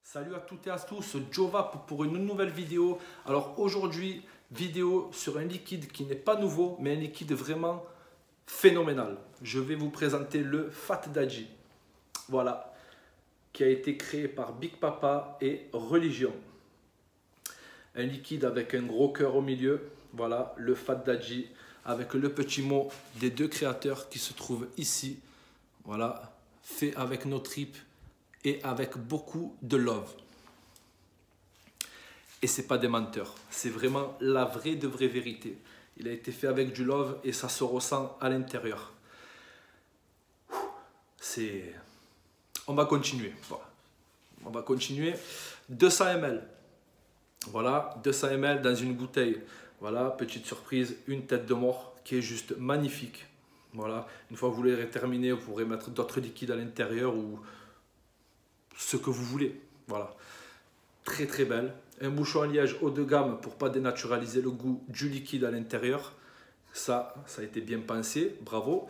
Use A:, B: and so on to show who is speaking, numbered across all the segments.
A: Salut à toutes et à tous, Jovap pour une nouvelle vidéo. Alors aujourd'hui, vidéo sur un liquide qui n'est pas nouveau, mais un liquide vraiment phénoménal. Je vais vous présenter le Fat Daddy. Voilà, qui a été créé par Big Papa et Religion. Un liquide avec un gros cœur au milieu. Voilà, le Fat Daddy avec le petit mot des deux créateurs qui se trouvent ici. Voilà, fait avec nos tripes et avec beaucoup de love. Et c'est pas des menteurs, c'est vraiment la vraie de vraie vérité. Il a été fait avec du love et ça se ressent à l'intérieur. On va continuer. Voilà. On va continuer. 200 ml. Voilà, 200 ml dans une bouteille. Voilà, petite surprise, une tête de mort qui est juste magnifique. Voilà, une fois que vous l'aurez terminé, vous pourrez mettre d'autres liquides à l'intérieur ou ce que vous voulez. Voilà, très très belle. Un bouchon à liège haut de gamme pour pas dénaturaliser le goût du liquide à l'intérieur. Ça a été bien pensé, bravo.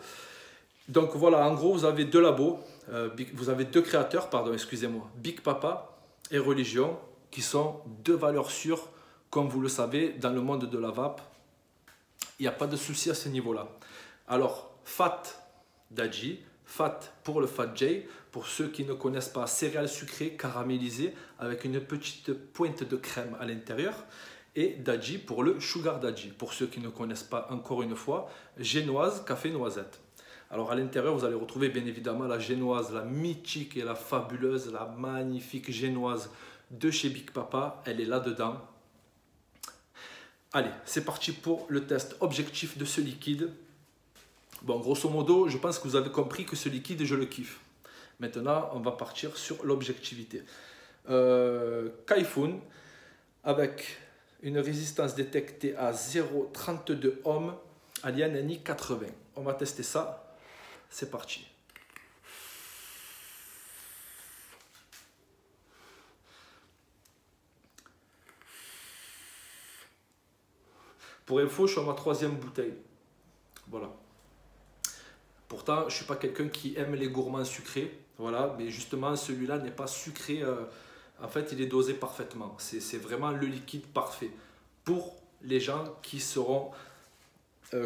A: Donc voilà, en gros, vous avez deux labos, vous avez deux créateurs, pardon, excusez-moi, Big Papa et Religion, qui sont deux valeurs sûres, comme vous le savez, dans le monde de la vape. Il n'y a pas de souci à ce niveau-là. Alors, Fat Daddy, Fat pour le Fat J, pour ceux qui ne connaissent pas, céréales sucrées caramélisées avec une petite pointe de crème à l'intérieur. Et Daddy pour le Sugar Daddy, pour ceux qui ne connaissent pas, encore une fois, génoise, café noisette. Alors à l'intérieur, vous allez retrouver bien évidemment la génoise, la mythique et la fabuleuse, la magnifique génoise de chez Big Papa. Elle est là-dedans. Allez, c'est parti pour le test objectif de ce liquide. Bon, grosso modo, je pense que vous avez compris que ce liquide, je le kiffe. Maintenant, on va partir sur l'objectivité. Kaifun, avec une résistance détectée à 0,32 ohms, Alien NI 80. On va tester ça. C'est parti. Pour info, je suis à ma troisième bouteille. Voilà. Pourtant, je ne suis pas quelqu'un qui aime les gourmands sucrés. Voilà, mais justement, celui-là n'est pas sucré. En fait, il est dosé parfaitement. C'est vraiment le liquide parfait. Pour les gens qui seront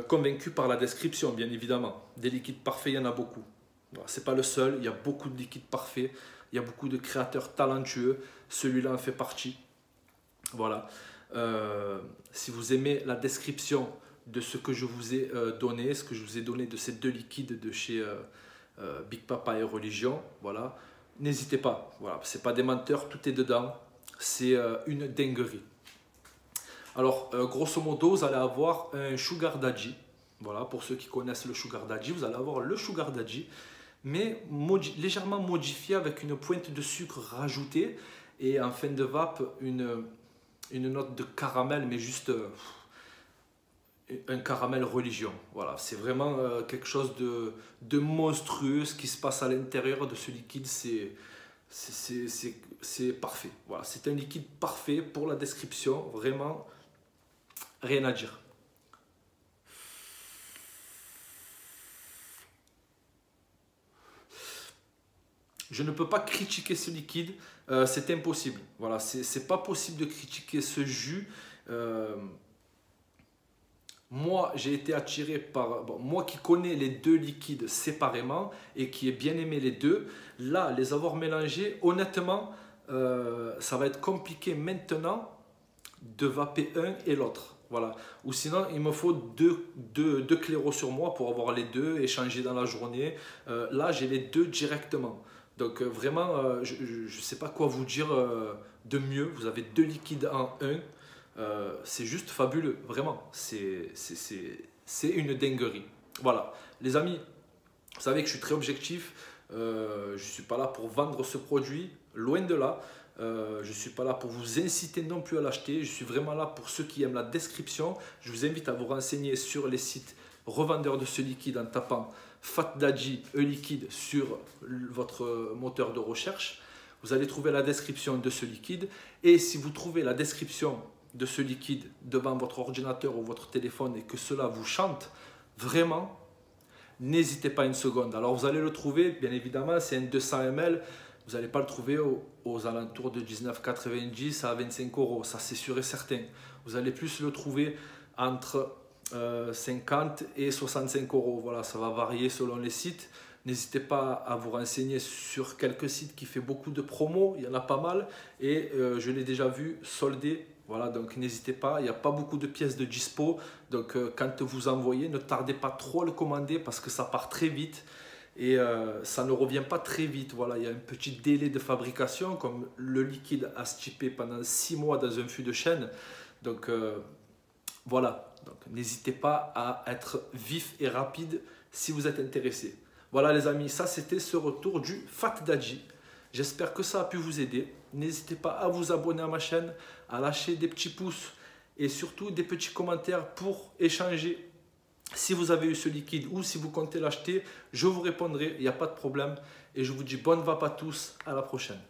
A: convaincus par la description, bien évidemment. Des liquides parfaits, il y en a beaucoup. Voilà, ce n'est pas le seul. Il y a beaucoup de liquides parfaits. Il y a beaucoup de créateurs talentueux. Celui-là en fait partie. Voilà. Si vous aimez la description de ce que je vous ai donné, ce que je vous ai donné de ces deux liquides de chez Big Papa et Religion, voilà, n'hésitez pas. Voilà, c'est pas des menteurs, tout est dedans. C'est une dinguerie. Alors, grosso modo, vous allez avoir un Sugar Daddy. Voilà, pour ceux qui connaissent le Sugar Daddy, vous allez avoir le Sugar Daddy, mais légèrement modifié avec une pointe de sucre rajoutée et en fin de vape, une note de caramel, mais juste un caramel Religion. Voilà, c'est vraiment quelque chose de monstrueux. Ce qui se passe à l'intérieur de ce liquide, c'est parfait. Voilà, c'est un liquide parfait pour la description. Vraiment, rien à dire. Je ne peux pas critiquer ce liquide, c'est impossible. Voilà, c'est pas possible de critiquer ce jus. Moi, j'ai été attiré par... Bon, moi qui connais les deux liquides séparément et qui ai bien aimé les deux, là, les avoir mélangés, honnêtement, ça va être compliqué maintenant de vaper un et l'autre. Voilà. Ou sinon, il me faut deux clairos sur moi pour avoir les deux, échanger dans la journée. Là, j'ai les deux directement. Donc vraiment, je ne sais pas quoi vous dire de mieux. Vous avez deux liquides en un. C'est juste fabuleux, vraiment. C'est une dinguerie. Voilà. Les amis, vous savez que je suis très objectif. Je ne suis pas là pour vendre ce produit. Loin de là. Je ne suis pas là pour vous inciter non plus à l'acheter. Je suis vraiment là pour ceux qui aiment la description. Je vous invite à vous renseigner sur les sites revendeurs de ce liquide en tapant Fat Daddy e-liquide sur votre moteur de recherche. Vous allez trouver la description de ce liquide. Et si vous trouvez la description de ce liquide devant votre ordinateur ou votre téléphone et que cela vous chante, vraiment, n'hésitez pas une seconde. Alors vous allez le trouver, bien évidemment, c'est un 200 ml. vous n'allez pas le trouver aux alentours de 19,90 à 25 euros, ça c'est sûr et certain. Vous allez plus le trouver entre 50 et 65 euros. Voilà, ça va varier selon les sites. N'hésitez pas à vous renseigner sur quelques sites qui font beaucoup de promos, il y en a pas mal et je l'ai déjà vu soldé. Voilà, donc n'hésitez pas, il n'y a pas beaucoup de pièces de dispo, donc quand vous envoyez, ne tardez pas trop à le commander parce que ça part très vite et ça ne revient pas très vite. Voilà, il y a un petit délai de fabrication, comme le liquide a stippé pendant 6 mois dans un fût de chêne. Donc voilà, donc n'hésitez pas à être vif et rapide si vous êtes intéressé. Voilà les amis, ça c'était ce retour du Fat Dadji. J'espère que ça a pu vous aider. N'hésitez pas à vous abonner à ma chaîne, à lâcher des petits pouces et surtout des petits commentaires pour échanger. Si vous avez eu ce liquide ou si vous comptez l'acheter, je vous répondrai, il n'y a pas de problème. Et je vous dis bonne vape à tous, à la prochaine.